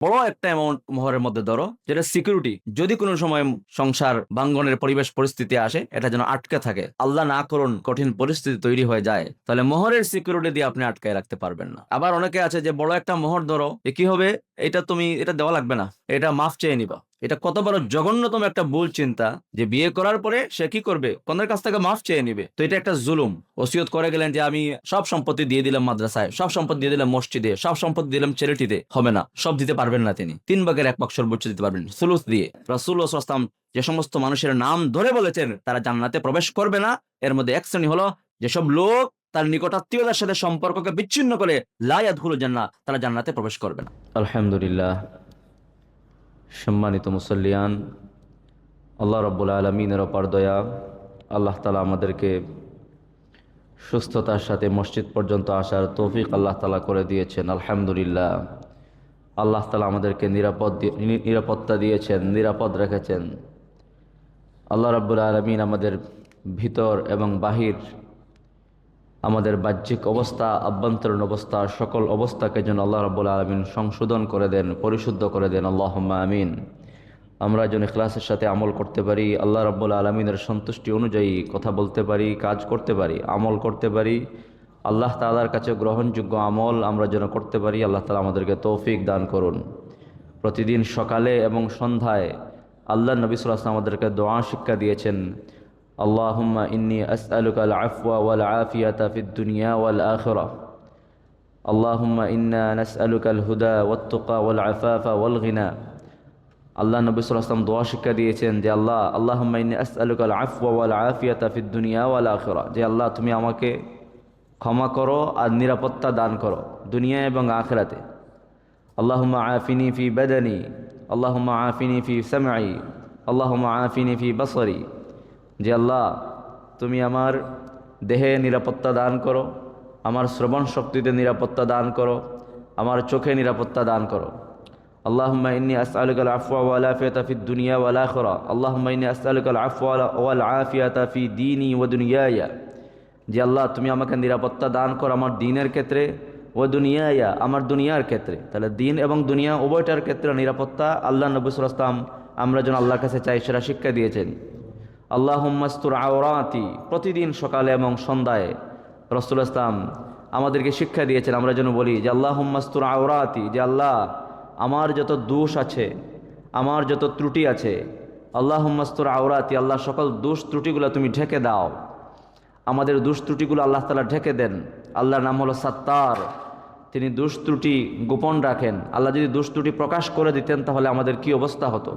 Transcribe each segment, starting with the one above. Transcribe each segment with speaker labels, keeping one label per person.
Speaker 1: বড় একটা অ্যামাউন্ট মোহরের মধ্যে ধরো, যেটা সিকিউরিটি, যদি কোনো সময় সংসার ভাঙ্গনের পরিবেশ পরিস্থিতি আসে, এটা যেন আটকে থাকে, আল্লাহ না করুন কঠিন পরিস্থিতি তৈরি হয়ে যায়, তাহলে মোহরের সিকিউরিটি দিয়ে আপনি আটকায় রাখতে পারবেন না। আবার অনেকে আছে যে বড় একটা মোহর ধরো, কি হবে, এটা দেওয়া লাগবে না, এটা মাফ চেয়ে নিবা। এটা কত বড় জঘন্যতম একটা ভুল চিন্তা, যে বিয়ে করার পরে সে কি করবে, কনের কাছ থেকে মাফ চেয়ে নিবে। তো এটা একটা জুলুম। ওসিয়ত করে গেলেন যে আমি সব সম্পত্তি দিয়ে দিলাম মাদ্রাসায়, সব সম্পত্তি দিয়ে দিলাম মসজিদে, সব সম্পত্তি দিলাম চ্যারিটিতে, হবে না, সব দিতে পারবেন না তিনি। 3 ভাগের 1 ভাগ সর্বোচ্চ দিতে পারবেন সুলুস দিয়ে। রাসূল সাল্লাল্লাহু আলাইহি ওয়াসাল্লাম যে সমস্ত মানুষের নাম ধরে বলেছেন তারা জান্নাতে প্রবেশ করবে না, এর মধ্যে এক শ্রেণী হলো যেসব লোক তার নিকটাত্মীয়তার সাথে সম্পর্ককে বিচ্ছিন্ন করে, লা ইয়াদখুলুল জান্নাহ, তারা জান্নাতে প্রবেশ করবে না। আলহামদুলিল্লাহ। সম্মানিত মুসল্লিয়ান, আল্লাহ রাব্বুল আলামিনের অপার দয়া, আল্লাহ তাআলা আমাদেরকে সুস্থতার সাথে মসজিদ পর্যন্ত আসার তৌফিক আল্লাহ তাআলা করে দিয়েছেন। আলহামদুলিল্লাহ। আল্লাহ তাআলা আমাদেরকে নিরাপত্তা দিয়েছেন, নিরাপদ রেখেছেন। আল্লাহ রাব্বুল আলামিন আমাদের ভিতর এবং বাহির, আমাদের বাহ্যিক অবস্থা, আভ্যন্তরীণ অবস্থা, সকল অবস্থাকে যেন আল্লাহ রাব্বুল আলামিন সংশোধন করে দেন, পরিশুদ্ধ করে দেন। আল্লাহুম্মা আমিন। আমরা যেন ইখলাসের সাথে আমল করতে পারি, আল্লাহ রাব্বুল আলামিনের সন্তুষ্টি অনুযায়ী কথা বলতে পারি, কাজ করতে পারি, আমল করতে পারি। আল্লাহ তাআলার কাছে গ্রহণযোগ্য আমল আমরা যেন করতে পারি। আল্লাহ তাআলা আমাদেরকে তৌফিক দান করুন। প্রতিদিন সকালে এবং সন্ধ্যায় আল্লাহ নবী সাল্লাল্লাহু আলাইহি ওয়াসাল্লাম আমাদেরকে দোয়া শিক্ষা দিয়েছেন। আল্লাহুম্মা ইন্নী আসআলুকাল আফওয়া ওয়াল আফিয়াতা ফিদ দুনিয়া ওয়াল আখিরাহ। আল্লাহুম্মা ইন্না নাসআলুকাল হুদা ওয়াত তুকা ওয়াল আফাফা ওয়াল গিনা। আল্লাহ নবী সাল্লাল্লাহু আলাইহি ওয়াসাল্লাম দোয়া শিক্ষা দিয়েছেন যে আল্লাহুম্মা ইন্নী আসআলুকাল আফওয়া ওয়াল আফিয়াতা ফিদ দুনিয়া ওয়াল আখিরাহ, যে আল্লাহ তুমি আমাকে ক্ষমা করো আর নিরাপত্তা দান করো দুনিয়া এবং আখিরাতে। আল্লাহুম্মা আফিনি ফি বাদানি, আল্লাহুম্মা আফিনি ফি সামঈ, আল্লাহুম্মা আফিনি ফি বাসরি, যে আল্লাহ তুমি আমার দেহে নিরাপত্তা দান করো, আমার শ্রবণ শক্তিতে নিরাপত্তা দান করো, আমার চোখে নিরাপত্তা দান করো। আল্লাহুম্মা ইন্নী আসআলুকাল আফওয়া ওয়াল আফিয়াতা ফিদ দুনিয়া ওয়াল আখিরাহ, আল্লাহুম্মা ইন্নী আসআলুকাল আফওয়া ওয়াল আফিয়াতা ফি দীনি ওয়া দুনিয়ায়া, যে আল্লাহ তুমি আমাকে নিরাপত্তা দান করো আমার দ্বীনের ক্ষেত্রে, ও দুনিয়ায়া, আমার দুনিয়ার ক্ষেত্রে। তাহলে দ্বীন এবং দুনিয়া উভয়টার ক্ষেত্রে নিরাপত্তা আল্লাহ নবী সাল্লাল্লাহু আলাইহি ওয়াসাল্লাম আমরা যেন আল্লাহর কাছে চাই, সেটা শিক্ষা দিয়েছেন। আল্লাহুম্মা আস্তুর আওরাতি, প্রতিদিন সকালে এবং সন্ধ্যায় রাসূলুল্লাহ ইসলাম আমাদেরকে শিক্ষা দিয়েছেন আমরা যেন বলি যে আল্লাহুম্মা আস্তুর আওরাতি, যে আল্লাহ আমার যত দোষ আছে, আমার যত ত্রুটি আছে, আল্লাহুম্মা আস্তুর আওরাতি, আল্লাহ সকল দোষ ত্রুটিগুলো তুমি ঢেকে দাও। আমাদের দোষ ত্রুটিগুলো আল্লাহ তাআলা ঢেকে দেন। আল্লাহর নাম হলো সাত্তার, তিনি দোষ ত্রুটি গোপন রাখেন। আল্লাহ যদি দোষ ত্রুটি প্রকাশ করে দিতেন তাহলে আমাদের কি অবস্থা হতো।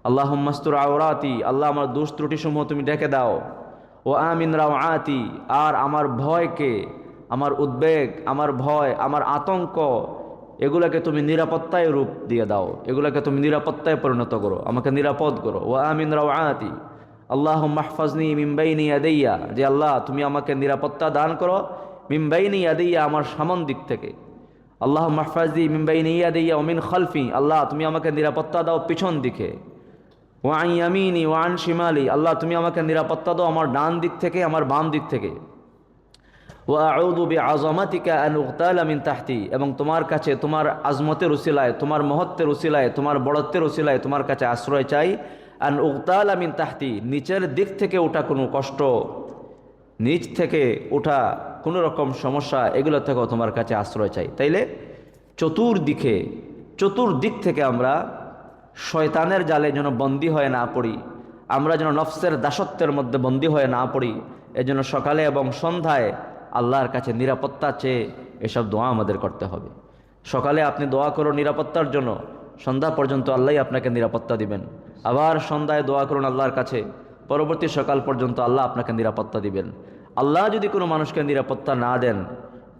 Speaker 1: আল্লাহুম্মা আস্তুর আওরাতি, আল্লাহ আমার দোষ ত্রুটিসমূহ তুমি ঢেকে দাও। ও আমিন রাওআতি, আর আমার ভয়কে, আমার উদ্বেগ, আমার ভয়, আমার আতঙ্ক, এগুলাকে তুমি নিরাপত্তায় রূপ দিয়ে দাও, এগুলাকে তুমি নিরাপত্তায় পরিণত করো, আমাকে নিরাপদ করো। ও আমিন রাওআতি, আল্লাহুম্মা ইহফাজনি মিন বাইনি ইয়াদাইয়া, যে আল্লাহ তুমি আমাকে নিরাপত্তা দান করো মিন বাইনি ইয়াদাইয়া, আমার সামন দিক থেকে। আল্লাহুম্মা ইহফাজনি মিন বাইনি ইয়াদাইয়া ওয়া মিন খালফি, আল্লাহ তুমি আমাকে নিরাপত্তা দাও পিছন দিকে। ওয়া আন ইয়ামিনি ওয়া আন শিমালি, আল্লাহ তুমি আমাকে নিরাপত্তা দাও আমার ডান দিক থেকে, আমার বাম দিক থেকে। ওয়া আউযু বিআযামাতিকা আন উগতালা মিন তাহতি, এবং তোমার কাছে তোমার আজমতের উসিলায়, তোমার মহত্বের উসিলায়, তোমার বড়ত্বের উসিলায় তোমার কাছে আশ্রয় চাই। আন উগতালা মিন তাহতি, নিচের দিক থেকে ওঠা কোনো কষ্ট, নিচ থেকে ওঠা কোনো রকম সমস্যা, এগুলো থেকেও তোমার কাছে আশ্রয় চাই। তাইলে চতুর্দিক থেকে আমরা শয়তানের জালে যেন বন্দী হয়ে না পড়ি, আমরা যেন নফসের দাসত্বের মধ্যে বন্দী হয়ে না পড়ি, এজন্য সকালে এবং সন্ধ্যায় আল্লাহর কাছে নিরাপত্তা চেয়ে এসব দোয়া আমাদের করতে হবে। সকালে আপনি দোয়া করুন নিরাপত্তার জন্য, সন্ধ্যা পর্যন্ত আল্লাহই আপনাকে নিরাপত্তা দিবেন। আবার সন্ধ্যায় দোয়া করুন আল্লাহর কাছে, পরবর্তী সকাল পর্যন্ত আল্লাহ আপনাকে নিরাপত্তা দিবেন। আল্লাহ যদি কোনো মানুষকে নিরাপত্তা না দেন,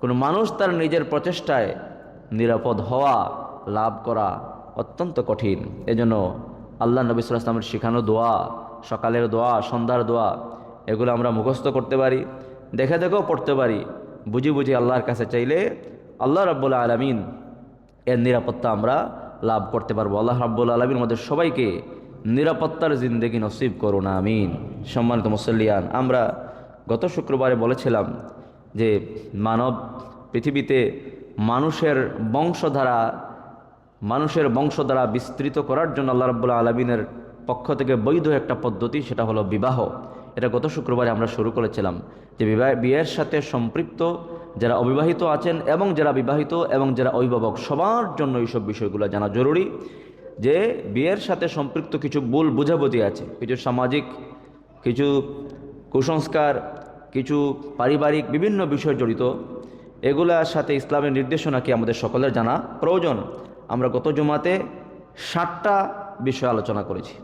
Speaker 1: কোনো মানুষ তার নিজের প্রচেষ্টায় নিরাপদ হওয়া, লাভ করা অত্যন্ত কঠিন। এজন্য আল্লাহ নবী সাল্লাল্লাহু আলাইহি ওয়াসাল্লামের শেখানো দোয়া, সকালের দোয়া, সন্ধ্যার দোয়া, এগুলো আমরা মুখস্থ করতে পারি, দেখে দেখেও পড়তে পারি। বুঝি বুঝি আল্লাহর কাছে চাইলে আল্লাহ রাব্বুল আলামিন এর নিরাপত্তা আমরা লাভ করতে পারবো। আল্লাহ রাব্বুল আলামিন আমাদের সবাইকে নিরাপত্তার জিন্দেগি নসিব করুন, আমিন। সম্মানিত মুসল্লিয়ান, আমরা গত শুক্রবারে বলেছিলাম যে পৃথিবীতে মানুষের বংশধারা মানুষের বংশধারা বিস্তৃত করার জন্য আল্লাহ রাব্বুল আলামিনের পক্ষ থেকে বৈধ একটা পদ্ধতি, সেটা হলো বিবাহ। এটা গত শুক্রবারে আমরা শুরু করেছিলাম যে বিয়ের সাথে সম্পৃক্ত যারা অবিবাহিত আছেন এবং যারা বিবাহিত এবং যারা অভিভাবক, সবার জন্য এইসব বিষয়গুলো জানা জরুরি। যে বিয়ের সাথে সম্পৃক্ত কিছু ভুল বুঝাবুঝি আছে, কিছু সামাজিক, কিছু কুসংস্কার, কিছু পারিবারিক বিভিন্ন বিষয় জড়িত, এগুলার সাথে ইসলামের নির্দেশনা কি আমাদের সকলের জানা প্রয়োজন। আমরা গত জুমাতে 7টা বিষয় আলোচনা করেছি।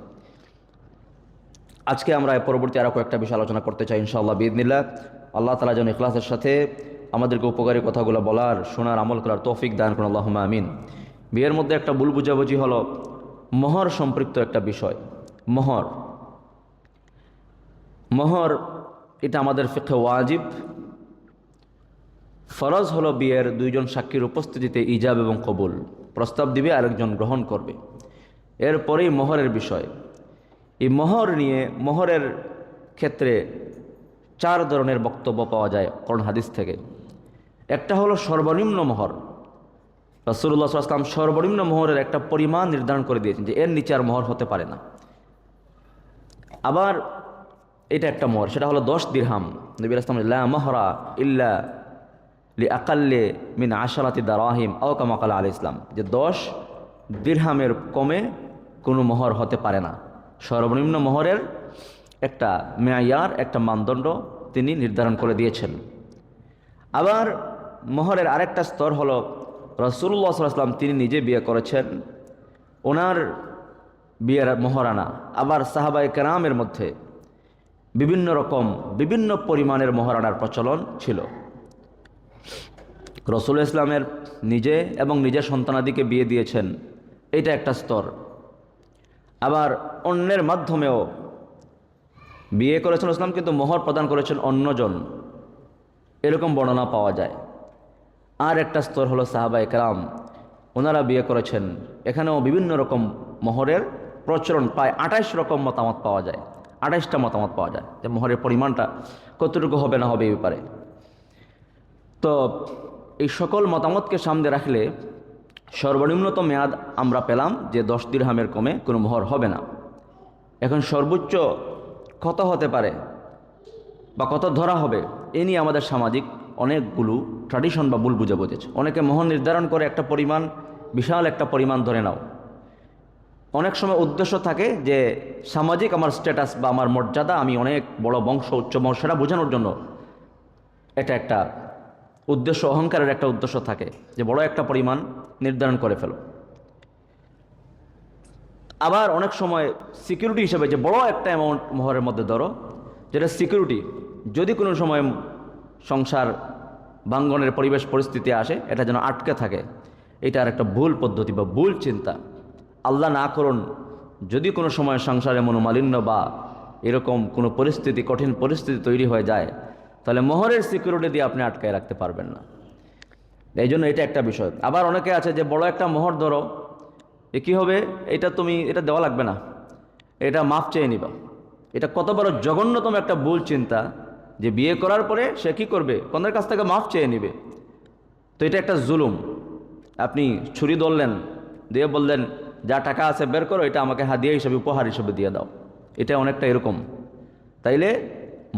Speaker 1: আজকে আমরা পরবর্তী আরও কয়েকটা বিষয় আলোচনা করতে চাই ইনশাআল্লাহ বিইذনিল্লাহ। আল্লাহ তাআলা যেন ইখলাসের সাথে আমাদেরকে উপকারী কথাগুলো বলার, শোনার, আমল করার তৌফিক দান করুন, আল্লাহুম্মা আমিন। বিয়ের মধ্যে একটা ভুল বুঝাবুঝি হলো মোহর সম্পৃক্ত একটা বিষয়। মোহর এটা আমাদের ফিকহে ওয়াজিব। ফরজ হলো বিয়ের 2 জন সাক্ষীর উপস্থিতিতে ইজাব এবং কবুল, প্রস্তাব দিবে আরেকজন গ্রহণ করবে। এরপরেই মোহরের বিষয়। এই মোহর নিয়ে, মোহরের ক্ষেত্রে 4 ধরনের বক্তব্য পাওয়া যায় কোরআন হাদিস থেকে। একটা হলো সর্বনিম্ন মোহর। রাসূলুল্লাহ সাল্লাল্লাহু আলাইহি ওয়াসাল্লাম সর্বনিম্ন মোহরের একটা পরিমাণ নির্ধারণ করে দিয়েছেন যে এর নিচে আর মোহর হতে পারে না। আবার এটা একটা মোহর, সেটা হলো 10 দিরহাম। নবী সাল্লাল্লাহু আলাইহি ওয়াসাল্লাম লা মাহরা ইল্লা লিআকাল্লি মিন 10 দারাহিম আও কামা ক্বালা আলাইহিস সালাম, যে 10 দিরহামের কমে কোনো মোহর হতে পারে না। সর্বনিম্ন মোহরের একটা মেয়ার, একটা মানদণ্ড তিনি নির্ধারণ করে দিয়েছেন। আবার মোহরের আরেকটা স্তর হলো রাসূলুল্লাহ সাল্লাল্লাহু আলাইহি ওয়াসাল্লাম তিনি নিজে বিয়ে করেছেন, ওনার বিয়ের মোহরানা। আবার সাহাবায়ে কেরামের মধ্যে বিভিন্ন রকম বিভিন্ন পরিমাণের মোহরানার প্রচলন ছিল। রাসূল ইসলামের নিজে এবং নিজের সন্তানাদিকে বিয়ে দিয়েছেন, এটা একটা স্তর। আবার অন্যের মাধ্যমেও বিয়ে করেছেন ইসলাম, কিন্তু মোহর প্রদান করেছেন অন্যজন, এরকম বর্ণনা পাওয়া যায়। আর একটা স্তর হলো সাহাবায়ে কেরাম, ওনারা বিয়ে করেছেন, এখানেও বিভিন্ন রকম মোহরের প্রচলন, প্রায় 28 রকম মতামত পাওয়া যায়। 28টা মতামত পাওয়া যায় যে মোহরের পরিমাণটা কতটুকু হবে না হবে এই ব্যাপারে। তো এই সকল মতামতকে সামনে রাখলে সর্বনিম্নতম মেয়াদ আমরা পেলাম যে 10 দিরহামের কমে কোনো মোহর হবে না। এখন সর্বোচ্চ কত হতে পারে বা কত ধরা হবে, এ নিয়ে আমাদের সামাজিক অনেকগুলো ট্র্যাডিশন বা ভুল বুঝাবুঝি আছে। অনেকে মোহর নির্ধারণ করে একটা পরিমাণ, বিশাল একটা পরিমাণ ধরে নাও। অনেক সময় উদ্দেশ্য থাকে যে সামাজিক আমার স্ট্যাটাস বা আমার মর্যাদা, আমি অনেক বড় বংশ, উচ্চ বংশ, সেটা বোঝানোর জন্য এটা একটা উদ্দেশ্য, অহংকারের একটা উদ্দেশ্য থাকে যে বড় একটা পরিমাণ নির্ধারণ করে ফেলো। আবার অনেক সময় সিকিউরিটি হিসেবে যে বড় একটা অ্যামাউন্ট মোহরের মধ্যে ধরো, যেটা সিকিউরিটি, যদি কোনো সময় সংসার ভাঙ্গনের পরিবেশ পরিস্থিতি আসে, এটা যেন আটকে থাকে। এটা আর একটা ভুল পদ্ধতি বা ভুল চিন্তা। আল্লাহ না করুন যদি কোনো সময় সংসারে মনোমালিন্য বা এরকম কোনো পরিস্থিতি, কঠিন পরিস্থিতি তৈরি হয়ে যায়, তাহলে মোহরের সিকিউরিটি দিয়ে আপনি আটকায় রাখতে পারবেন না। এই জন্য এটা একটা বিষয়। আবার অনেকে আছে যে বড় একটা মোহর ধরো, এ কী হবে, এটা দেওয়া লাগবে না, এটা মাফ চেয়ে নিবা। এটা কত বড় জঘন্যতম একটা ভুল চিন্তা যে বিয়ে করার পরে সে কী করবে, কনের কাছ থেকে মাফ চেয়ে নিবে। তো এটা একটা জুলুম। আপনি ছুরি ধরলেন, দিয়ে বললেন যা টাকা আছে বের করো, এটা আমাকে হাদিয়া হিসেবে, উপহার হিসেবে দিয়ে দাও। এটা অনেকটা এরকম। তাইলে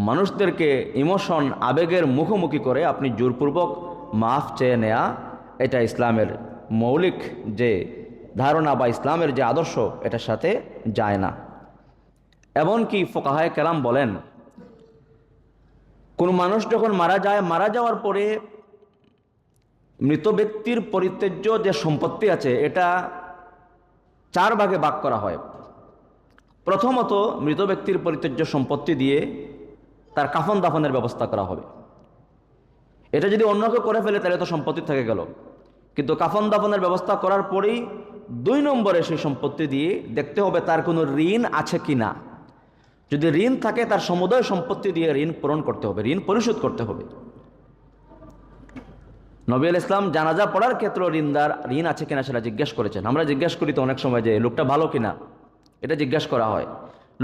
Speaker 1: মানুষদেরকে ইমোশন, আবেগের মুখোমুখি করে আপনি জোরপূর্বক মাফ চেয়ে নেয়া, এটা ইসলামের মৌলিক যে ধারণা বা ইসলামের যে আদর্শ, এটার সাথে যায় না। এমনকি ফুকাহায়ে কেরাম বলেন, কোনো মানুষ যখন মারা যায়, মারা যাওয়ার পরে মৃত ব্যক্তির পরিত্যাজ্য যে সম্পত্তি আছে, এটা 4 ভাগে ভাগ করা হয়। প্রথমত, মৃত ব্যক্তির পরিত্যাজ্য সম্পত্তি দিয়ে তার কাফন দাফনের ব্যবস্থা করা হবে। এটা যদি অন্য কেউ করে ফেলে তাহলে তো সম্পত্তি থেকে গেল, কিন্তু কাফন দাফনের ব্যবস্থা করার পরেই 2 নম্বরে সেই সম্পত্তি দিয়ে দেখতে হবে তার কোনো ঋণ আছে কি না। যদি ঋণ থাকে, তার সমুদয় সম্পত্তি দিয়ে ঋণ পূরণ করতে হবে, ঋণ পরিশোধ করতে হবে। নবী আলাইহিস সালাম জানাজা পড়ার ক্ষেত্রে ঋণ আছে কিনা সেটা জিজ্ঞেস করেছেন। আমরা জিজ্ঞেস করি তো অনেক সময় যে লোকটা ভালো কিনা, এটা জিজ্ঞেস করা হয়।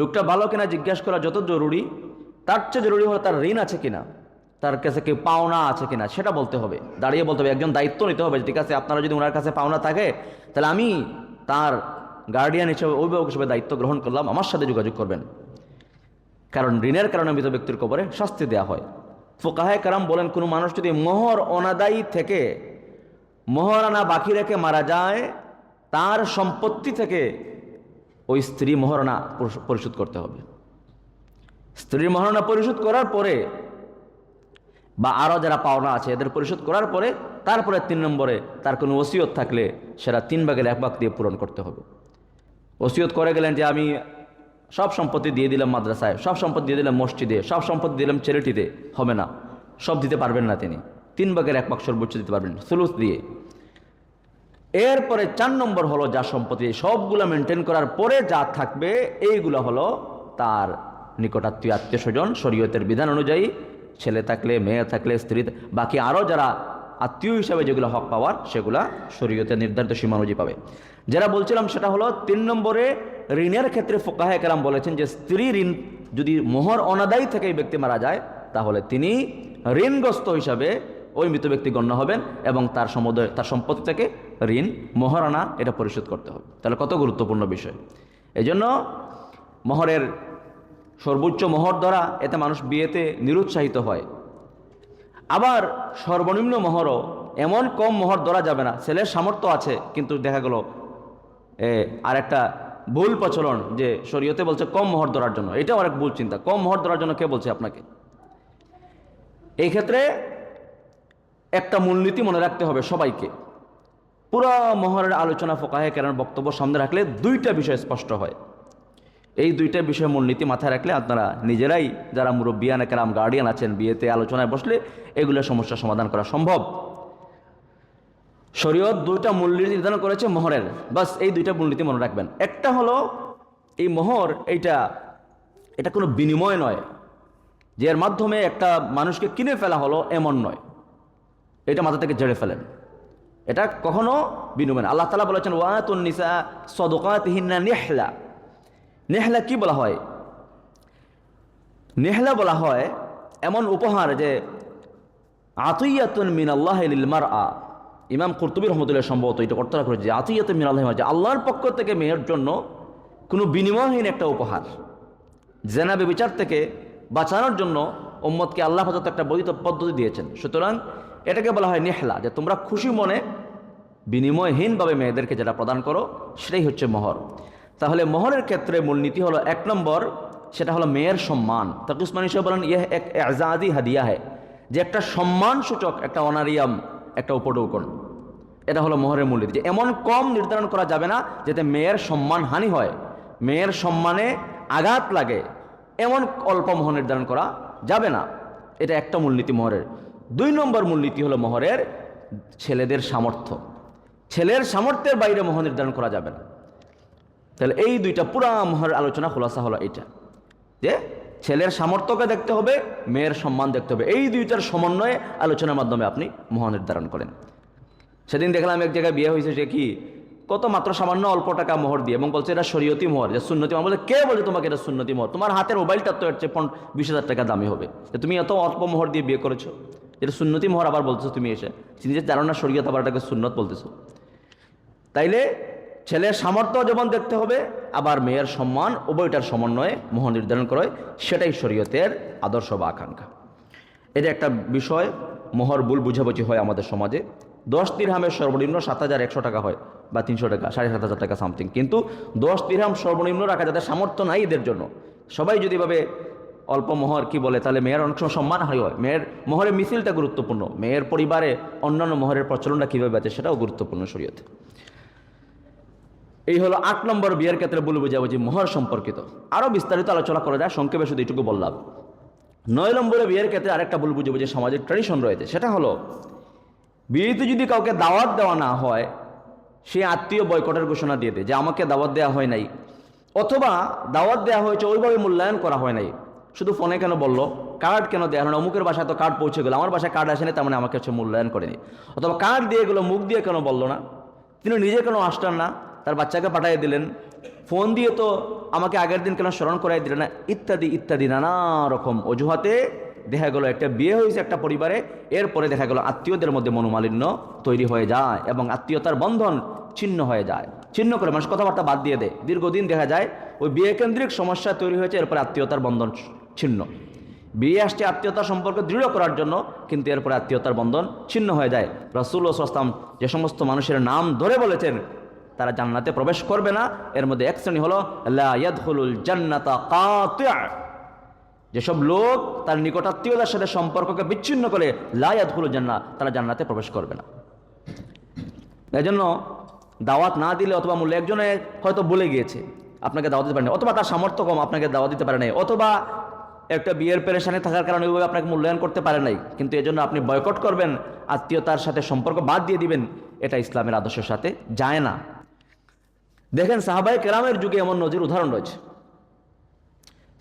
Speaker 1: লোকটা ভালো কিনা জিজ্ঞেস করা যত জরুরি, তার চেয়ে জরুরি হলো তার ঋণ আছে কিনা। তার কাছে কেউ পাওনা আছে কিনা সেটা বলতে হবে, দাঁড়িয়ে বলতে হবে, একজন দায়িত্ব নিতে হবে। ঠিক আছে, আপনারা যদি ওনার কাছে পাওনা থাকে তাহলে আমি তার গার্ডিয়ান হিসেবে, অভিভাবক হিসেবে দায়িত্ব গ্রহণ করলাম, আমার সাথে যোগাযোগ করবেন। কারণ ঋণের কারণে মৃত ব্যক্তির কবরে শাস্তি দেওয়া হয়। ফুকাহায়ে কেরাম বলেন, কোনো মানুষ যদি মোহর অনাদায়ী থেকে মোহরানা বাকি রেখে মারা যায়, তার সম্পত্তি থেকে ওই স্ত্রী মোহরানা পরিশোধ করতে হবে। স্ত্রীর মোহরানা পরিশোধ করার পরে বা আরও যারা পাওনা আছে এদের পরিশোধ করার পরে তারপরে 3 নম্বরে তার কোনো ওসিয়ত থাকলে সেটা 3 ভাগের 1 ভাগ দিয়ে পূরণ করতে হবে। ওসিয়ত করে গেলেন যে আমি সব সম্পত্তি দিয়ে দিলাম মাদ্রাসায়, সব সম্পত্তি দিয়ে দিলাম মসজিদে, সব সম্পত্তি দিলাম চ্যারিটিতে, হবে না, সব দিতে পারবেন না তিনি। 3 ভাগের 1 ভাগ সর্বোচ্চ দিতে পারবেন সুলুস দিয়ে। এরপরে 4 নম্বর হলো যা সম্পত্তি, সবগুলো মেনটেন করার পরে যা থাকবে এইগুলো হলো তার নিকটাত্মীয়, আত্মীয় স্বজন, শরীয়তের বিধান অনুযায়ী ছেলে থাকলে, মেয়ে থাকলে, স্ত্রী, বাকি আরও যারা আত্মীয় হিসাবে যেগুলো হক পাওয়ার সেগুলা শরীয়তের নির্ধারিত সীমা অনুযায়ী পাবে। যারা বলছিলাম সেটা হলো 3 নম্বরে ঋণের ক্ষেত্রে ফুকাহায়ে কেরাম বলেছেন যে স্ত্রী ঋণ যদি মোহর অনাদায়ী থেকে এই ব্যক্তি মারা যায় তাহলে তিনি ঋণগ্রস্ত হিসাবে ওই মৃত ব্যক্তি গণ্য হবেন এবং তার সম্পত্তি থেকে ঋণ মোহরানা এটা পরিশোধ করতে হবে। তাহলে কত গুরুত্বপূর্ণ বিষয়। এই জন্য মোহরের সর্বোচ্চ মোহর ধরা, এতে মানুষ বিয়েতে নিরুৎসাহিত হয়। আবার সর্বনিম্ন মোহরও এমন কম মোহর ধরা যাবে না, ছেলের সামর্থ্য আছে কিন্তু দেখা গেল আর একটা ভুল প্রচলন যে শরীয়তে বলছে কম মোহর ধরার জন্য, এটাও অনেক ভুল চিন্তা। কম মোহর ধরার জন্য কে বলছে আপনাকে? এই ক্ষেত্রে একটা মূলনীতি মনে রাখতে হবে সবাইকে। পুরো মোহরের আলোচনা ফুকাহায়ে কেরামের বক্তব্য সামনে রাখলে 2টা বিষয় স্পষ্ট হয়। এই 2টা বিষয় মূলনীতি মাথায় রাখলে আপনারা নিজেরাই, যারা মুরব্বিয়ান কেরাম, গার্ডিয়ান আছেন, বিয়েতে আলোচনায় বসলে এগুলো সমস্যার সমাধান করা সম্ভব। শরীয়ত 2টা মূলনীতি নির্ধারণ করেছে মোহরের, বাস এই 2টা মূলনীতি মনে রাখবেন। একটা হলো এই মোহর, এটা কোনো বিনিময় নয় যে এর মাধ্যমে একটা মানুষকে কিনে ফেলা হলো, এমন নয়। এটা মাথা থেকে ঝেড়ে ফেলেন, এটা কখনো বিনিময় না। আল্লাহ তাআলা বলেছেন ওয়াতুন নিসা সাদাকাতিহিন্না নিহলা। নেহলা কি বলা হয়? নেহলা বলা হয় এমন উপহার যে আতিয়াতুন মিনাল্লাহি লিল মারআ। ইমাম কুরতুবী রহমতুল্লাহ সম্ভবত এটা অর্থ করেছে যে আতিয়াতুন মিনাল্লাহি, যে আল্লাহর পক্ষ থেকে মেয়ের জন্য কোনো বিনিময়হীন একটা উপহার। জেনা ব্যভিচার থেকে বাঁচানোর জন্য উম্মতকে আল্লাহ পাক একটা বৈধ পদ্ধতি দিয়েছেন। সুতরাং এটাকে বলা হয় নেহলা, যে তোমরা খুশি মনে বিনিময়হীনভাবে মেয়েদেরকে যেটা প্রদান করো সেটাই হচ্ছে মোহর। তাহলে মোহরের ক্ষেত্রে মূলনীতি হলো 1 নম্বর, সেটা হলো মেয়ের সম্মান। তাকে উসমানী সাহেব বলেন ইয়ে এক এজাদি হাদিয়া হয়, যে একটা সম্মান সূচক, একটা অনারিয়াম, একটা উপঢৌকন। এটা হলো মোহরের মূলনীতি, যে এমন কম নির্ধারণ করা যাবে না যাতে মেয়ের সম্মান হানি হয়, মেয়ের সম্মানে আঘাত লাগে, এমন অল্প মোহর নির্ধারণ করা যাবে না। এটা একটা মূলনীতি মোহরের। 2 নম্বর মূলনীতি হলো মোহরের ছেলেদের সামর্থ্য। ছেলের সামর্থ্যের বাইরে মোহর নির্ধারণ করা যাবে না। তাহলে এই 2টা পুরা মোহরের আলোচনা খোলাসা হলো এইটা, যে ছেলের সামর্থ্যকে দেখতে হবে, মেয়ের সম্মান দেখতে হবে। এই 2টার সমন্বয়ে আলোচনার মাধ্যমে আপনি মোহর নির্ধারণ করেন। সেদিন দেখলাম এক জায়গায় বিয়ে হয়েছে, যে কি কত মাত্র সামান্য অল্প টাকা মোহর দিয়ে, এবং বলছে এটা শরীয়তি মোহর, যে সুন্নতি মোহর। বলছে কে বলছে তোমাকে এটা সুন্নতি মোহর? তোমার হাতের মোবাইলটা তো এর চেয়ে 20,000 টাকা দামি হবে, যে তুমি এত অল্প মোহর দিয়ে বিয়ে করেছো। এটা সুন্নতি মোহর আবার বলতেছো তুমি, এসে নিজের জানো না শরীয়ত, আবার এটাকে সুন্নত বলতেছো। তাইলে ছেলের সামর্থ্য যেমন দেখতে হবে, আবার মেয়ের সম্মান, উভয়টার সমন্বয়ে মোহর নির্ধারণ করে, সেটাই শরীয়তের আদর্শ বা আকাঙ্ক্ষা। এটা একটা বিষয়। মোহর ভুল বুঝাবুঝি হয় আমাদের সমাজে। 10 দিরহামের সর্বনিম্ন 7,100 টাকা হয়, বা 300 টাকা, 7,500 টাকা সামথিং। কিন্তু 10 দিরহাম সর্বনিম্ন রাখা যাদের সামর্থ্য নাই এদের জন্য। সবাই যদি ভাবে অল্প মোহর কি বলে, তাহলে মেয়ের অনেক সময় সম্মান হারি হয়। মেয়ের মোহরের মিছিলটা গুরুত্বপূর্ণ, মেয়ের পরিবারে অন্যান্য মোহরের প্রচলনটা কীভাবে আছে সেটাও গুরুত্বপূর্ণ শরীয়তে। এই হলো 8 নম্বর বিয়ের ক্ষেত্রে ভুল বুঝাবুঝি মোহর সম্পর্কিত। আরও বিস্তারিত আলোচনা করা যায়, সংক্ষেপে শুধু এইটুকু বললাম। 9 নম্বরে বিয়ের ক্ষেত্রে আরেকটা ভুল বুঝাবুঝি সামাজিক ট্র্যাডিশন রয়েছে, সেটা হলো বিয়েতে যদি কাউকে দাওয়াত দেওয়া না হয়, সে আত্মীয় বয়কটের ঘোষণা দিয়ে দেয় যে আমাকে দাওয়াত দেওয়া হয় নাই, অথবা দাওয়াত দেওয়া হয়েছে ওইভাবে মূল্যায়ন করা হয় নাই, শুধু ফোনে কেন বললো, কার্ড কেন দেওয়া হয় না, অমুকের বাসায় তো কার্ড পৌঁছে গেলো, আমার বাসায় কার্ড আসেনি, তার মানে আমাকে হচ্ছে মূল্যায়ন করেনি। অথবা কার্ড দিয়ে গেলো, মুখ দিয়ে কেন বললো না, তিনি নিজে কেন আসলেন না, তার বাচ্চাকে পাঠিয়ে দিলেন, ফোন দিয়ে তো আমাকে আগের দিন কেন স্মরণ করাই দিলেন না, ইত্যাদি ইত্যাদি নানা রকম অজুহাতে দেখা গেল একটা বিয়ে হয়েছে একটা পরিবারে, এরপরে দেখা গেল আত্মীয়দের মধ্যে মনোমালিন্য তৈরি হয়ে যায় এবং আত্মীয়তার বন্ধন ছিন্ন হয়ে যায়, ছিন্ন করে মানুষ কথাবার্তা বাদ দিয়ে দেয়। দীর্ঘদিন দেখা যায় ওই বিয়ে কেন্দ্রিক সমস্যা তৈরি হয়েছে, এরপরে আত্মীয়তার বন্ধন ছিন্ন। বিয়ে আসছে আত্মীয়তার সম্পর্ক দৃঢ় করার জন্য, কিন্তু এরপরে আত্মীয়তার বন্ধন ছিন্ন হয়ে যায়। রাসূলুল্লাহ সাল্লাল্লাহু আলাইহি ওয়াসাল্লাম যে সমস্ত মানুষের নাম ধরে বলেছেন তারা জান্নাতে প্রবেশ করবে না, এর মধ্যে এক শ্রেণী হলো লা ইয়াদখুলুল জান্নাতা কাতি', যেসব লোক তার নিকটাত্মীয়তার সাথে সম্পর্ককে বিচ্ছিন্ন করে লা ইয়াদখুলুল জান্নাহ, তারা জান্নাতে প্রবেশ করবে না। এজন্য দাওয়াত না দিলে অথবা মূল্য একজনে হয়তো বলে গিয়েছে আপনাকে দাওয়াত দিতে পারেনি, অথবা তার সামর্থ্য কম আপনাকে দাওয়াত দিতে পারে নাই, অথবা একটা বিয়ের পেরেশানি থাকার কারণে ওইভাবে আপনাকে মূল্যায়ন করতে পারে নাই, কিন্তু এজন্য আপনি বয়কট করবেন, আত্মীয়তার সাথে সম্পর্ক বাদ দিয়ে দিবেন, এটা ইসলামের আদর্শের সাথে যায় না। দেখেন সাহাবায়ে কেরামের যুগে এমন নজির উদাহরণ রয়েছে।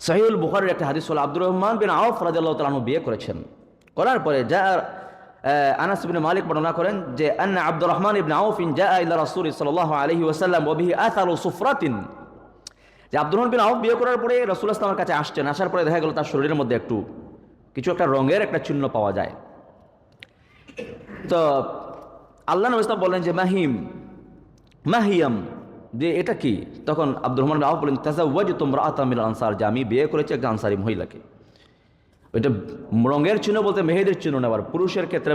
Speaker 1: সহিহুল বুখারীর একটা হাদিস হলো আব্দুর রহমান বিন আউফ রাদিয়াল্লাহু তাআলা আনহু বিয়ে করেছেন, করার পরে যা আনাস ইবনে মালিক বর্ণনা করেন যে আন্না আব্দুর রহমান ইবনে আউফ জা ইলা রাসূল সাল্লাল্লাহু আলাইহি ওয়াসাল্লাম ওয়া বিহি আথারু সুফরাতিন, যে আব্দুর রহমান বিন আউফ বিয়ে করার পরে রাসূলুল্লাহ সাল্লাল্লাহু আলাইহি ওয়াসাল্লামের কাছে আসছেন, আসার পরে দেখা গেল তার শরীরের মধ্যে কিছু একটা রঙের একটা চিহ্ন পাওয়া যায়। তো আল্লাহ নবী সাল্লাল্লাহু বলেন যে মাহিয়াম, যে এটা কি? তখন আব্দুর রহমান বিন আউফ বলেন তাযাওয়াজতু ইমরাআতাম মিনাল আনসার, যে আমি বিয়ে করেছি একজন আনসারী মহিলাকে। ওইটা রঙের চিহ্ন বলতে মেহেদির চিহ্ন নেওয়ার, পুরুষের ক্ষেত্রে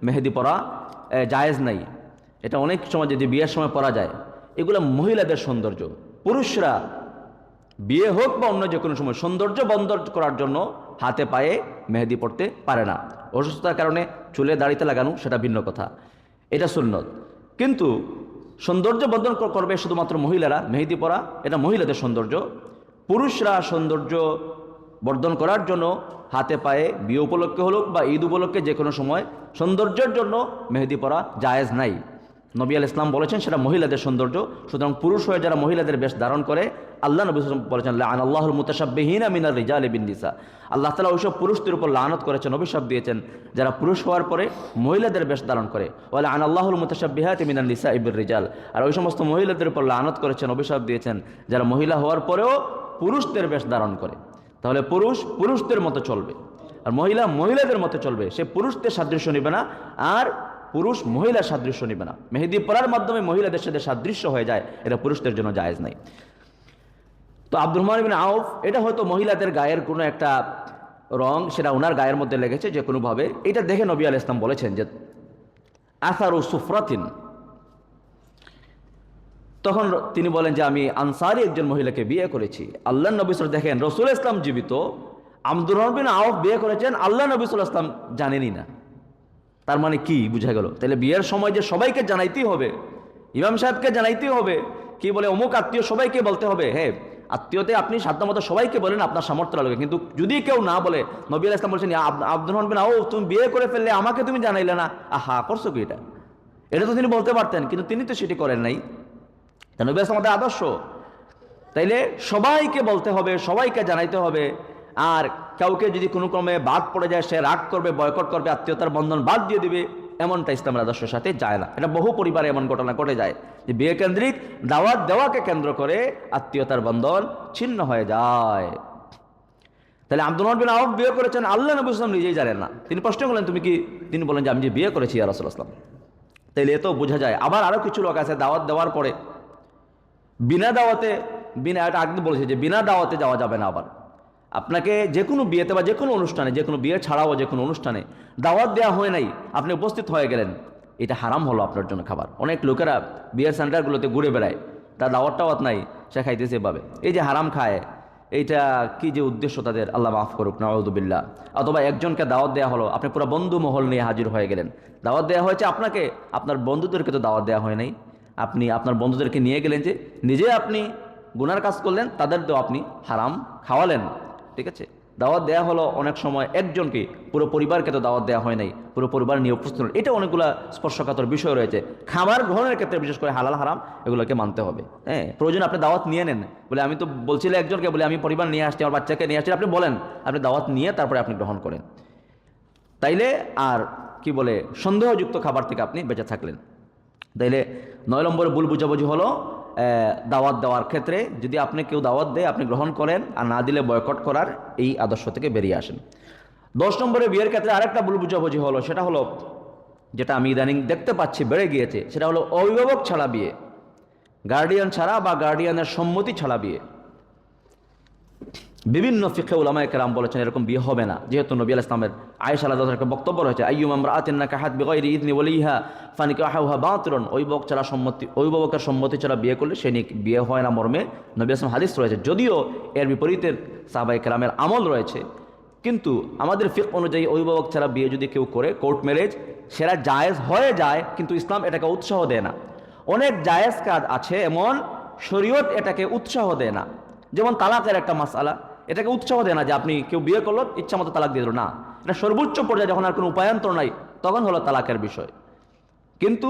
Speaker 1: মেহেদি পরা জায়েজ নাই, এটা অনেক সময় যদি বিয়ের সময় পরা যায়, এগুলো মহিলাদের সৌন্দর্য। পুরুষরা বিয়ে হোক বা অন্য যে কোনো সময় সৌন্দর্য বন্ধ করার জন্য হাতে পায়ে মেহেদি পড়তে পারে না। অসুস্থতার কারণে চুলে দাড়িতে লাগানো সেটা ভিন্ন কথা, এটা সুন্নত। কিন্তু সৌন্দর্য বর্ধন করবে শুধুমাত্র মহিলারা, মেহেদি পরা এটা মহিলাদের সৌন্দর্য। পুরুষরা সৌন্দর্য বর্ধন করার জন্য হাতে পায়ে বিয়ে উপলক্ষে হলো বা ঈদ উপলক্ষে যে কোনো সময় সৌন্দর্যের জন্য মেহেদি পরা জায়েজ নাই। নবী আলাইহিস সালাম বলেছেন সেটা মহিলাদের সৌন্দর্য। সুতরাং পুরুষ হয়ে যারা মহিলাদের বেশ ধারণ করে, আল্লাহ নবী বলেছেন লাআনাল্লাহুল মুতাশাব্বিহিনা মিনার রিজালি বিন নিসা, আল্লাহ তাআলা ওইসব পুরুষদের উপর লানত করেছেন, অভিশাপ দিয়েছেন যারা পুরুষ হওয়ার পরে মহিলাদের বেশ ধারণ করে। ওয়া লাআনাল্লাহুল মুতাশাব্বিহাতি মিনান নিসাই বির রিজাল, আর ওই সমস্ত মহিলাদের উপর লানত করেছেন, অভিশাপ দিয়েছেন যারা মহিলা হওয়ার পরেও পুরুষদের বেশ ধারণ করে। তাহলে পুরুষ পুরুষদের মতো চলবে, আর মহিলা মহিলাদের মতো চলবে, সে পুরুষদের সাদৃশ্য নেবে না, আর পুরুষ মহিলার সাদৃশ্য নেবে না। মেহেদি পরার মাধ্যমে মহিলাদের সাথে সাদৃশ্য হয়ে যায়, এটা পুরুষদের জন্য জায়েজ নাই। তো আব্দুর রহমান বিন আউফ, এটা হয়তো মহিলাদের গায়ের কোনো একটা রং, সেটা ওনার গায়ের মধ্যে লেগেছে যে কোনোভাবে, এটা দেখে নবী আলাইহিস সালাম বলেছেন যে আসারু সুফরাতিন। তখন তিনি বলেন যে আমি আনসারি একজন মহিলাকে বিয়ে করেছি। আল্লাহ নবী সাল্লাল্লাহু আলাইহি ওয়াসাল্লাম, দেখেন রাসূল ইসলাম জীবিত, আব্দুর রহমান বিন আউফ বিয়ে করেছেন, আল্লাহ নবী সাল্লাল্লাহু আলাইহি ওয়াসাল্লাম জানেনই না। তার মানে কি বুঝা গেল? তাহলে বিয়ের সময় যে সবাইকে জানাইতেই হবে, ইমাম সাহেবকে জানাইতেই হবে, কি বলে অমুক আত্মীয় সবাইকে বলতে হবে। হ্যাঁ, আত্মীয়তে আপনি সাধ্যমতো সবাইকে বলেন আপনার সামর্থ্য লাগে, কিন্তু যদি কেউ না বলে, নবী আলাইহিস সালাম বলছেন আব্দুর রহমান বিন আউফ তুমি বিয়ে করে ফেললে, আমাকে তুমি জানাইলে না, আহা করছো কি এটা? এটা তো তিনি বলতে পারতেন, কিন্তু তিনি তো সেটি করেন নাই। তা নবী আলাইহিস সালাম আমাদের আদর্শ, তাইলে সবাইকে বলতে হবে, সবাইকে জানাইতে হবে। আর কাউকে যদি কোনো ক্রমে বাদ পড়ে যায়, সে রাগ করবে, বয়কট করবে, আত্মীয়তার বন্ধন বাদ দিয়ে দিবে, এমনটা ইসলামের আদর্শের সাথে যায় না। এটা বহু পরিবারে এমন ঘটনা ঘটে যায় যে বিয়ে কেন্দ্রিক দাওয়াত দেওয়াকে কেন্দ্র করে আত্মীয়তার বন্ধন ছিন্ন হয়ে যায়। তাহলে আব্দুর রহমান বিন আউফ বিয়ে করেছেন, আল্লাহ নবী সাল্লাল্লাহু আলাইহি ওয়াসাল্লাম নিজেই জানেন না। তিনি প্রশ্ন করলেন তুমি কি? তিনি বলেন যে আমি যে বিয়ে করেছি ইয়া রাসূলুল্লাহ সাল্লাল্লাহু আলাইহি ওয়াসাল্লাম। তাইলে এত বোঝা যায়। আবার আরো কিছু লোক আছে দাওয়াত দেওয়ার পরে বিনা দাওয়াতে, এটা আগে বলেছে যে বিনা দাওয়াতে যাওয়া যাবে না। আবার আপনাকে যে কোনো বিয়েতে বা যে কোনো অনুষ্ঠানে, যে কোনো বিয়ে ছাড়াও যে কোনো অনুষ্ঠানে দাওয়াত দেওয়া হয় নাই, আপনি উপস্থিত হয়ে গেলেন, এটা হারাম হলো আপনার জন্য খাবার। অনেক লোকেরা বিয়ের সেন্টারগুলোতে ঘুরে বেড়ায়, তার দাওয়াত টাওয়াত নাই, সে খাইতেছে এভাবে, এই যে হারাম খায়, এইটা কি যে উদ্দেশ্য তাদের, আল্লাহ মাফ করুক, নাউযুবিল্লাহ। অথবা একজনকে দাওয়াত দেওয়া হলো, আপনি পুরো বন্ধু মহল নিয়ে হাজির হয়ে গেলেন, দাওয়াত দেওয়া হয়েছে আপনাকে, আপনার বন্ধুদেরকে তো দাওয়াত দেওয়া হয় নাই, আপনি আপনার বন্ধুদেরকে নিয়ে গেলেন, যে নিজে আপনি গুনার কাজ করলেন, তাদেরকেও আপনি হারাম খাওয়ালেন। ঠিক আছে, দাওয়াত দেওয়া হলো অনেক সময় একজনকে, পুরো পরিবারকে তো দাওয়াত দেওয়া হয় নাই, পুরো পরিবার নিয়ে উপস্থিত হল, এটা অনেকগুলো স্পর্শকাতর বিষয় রয়েছে। খাবার গ্রহণের ক্ষেত্রে বিশেষ করে হালাল হারাম এগুলোকে মানতে হবে। হ্যাঁ, প্রয়োজন আপনি দাওয়াত নিয়ে নেন, বলে আমি তো বলছিলাম একজনকে, বলে আমি পরিবার নিয়ে আসছি, আমার বাচ্চাকে নিয়ে আসছি, আপনি বলেন, আপনি দাওয়াত নিয়ে তারপরে আপনি গ্রহণ করেন, তাইলে আর কি বলে সন্দেহযুক্ত খাবার থেকে আপনি বেঁচে থাকলেন। তাইলে 9 নম্বরে ভুল বুঝাবুঝি হলো দাওয়াত দেওয়ার ক্ষেত্রে, যদি আপনি কেউ দাওয়াত দেয় আপনি গ্রহণ করেন, আর না দিলে বয়কট করার, এই আদর্শ থেকে বেরিয়ে আসেন। 10 নম্বরে বিয়ের ক্ষেত্রে আরেকটা ভুল বুঝাবুঝি হলো, সেটা হলো যেটা আমি ইদানিং দেখতে পাচ্ছি বেড়ে গিয়েছে, সেটা হলো অভিভাবক ছাড়া বিয়ে, গার্ডিয়ান ছাড়া বা গার্ডিয়ানের সম্মতি ছাড়া বিয়ে। বিভিন্ন ফিকহে উলামায়ে কেরাম বলেছেন এরকম বিয়ে হবে না, যেহেতু নবী আলাইহিস সালামের আয়েশা রাদিয়াল্লাহু আনহার বক্তব্য রয়েছে, আইয়ুমা ইমরাআতিন নাকাহাত বিগাইরি ইযনি ওয়ালিহা ফানিকাহুহা বাতিলুন, অভিভাবকের সম্মতি ছাড়া বিয়ে করলে সে বিয়ে হয় না মর্মে নবী আলাইহিস সালাম হাদিস রয়েছে। যদিও এর বিপরীতে সাহাবায়ে কেরামের আমল রয়েছে, কিন্তু আমাদের ফিকহ অনুযায়ী অভিভাবক ছাড়া বিয়ে যদি কেউ করে কোর্ট ম্যারেজ, সেটা জায়েজ হয়ে যায়, কিন্তু ইসলাম এটাকে উৎসাহ দেয় না। অনেক জায়েজ কাজ আছে এমন, শরীয়ত এটাকে উৎসাহ দেয় না। যেমন তালাকের একটা মাসআলা, এটাকে উৎসাহ দেয় না যে আপনি কেউ বিয়ে করলো ইচ্ছা মতো তালাক দিয়ে দিল, না, এটা সর্বোচ্চ পর্যায়ে যখন আর কোনো উপায়ান্তর নাই তখন হলো তালাকের বিষয়। কিন্তু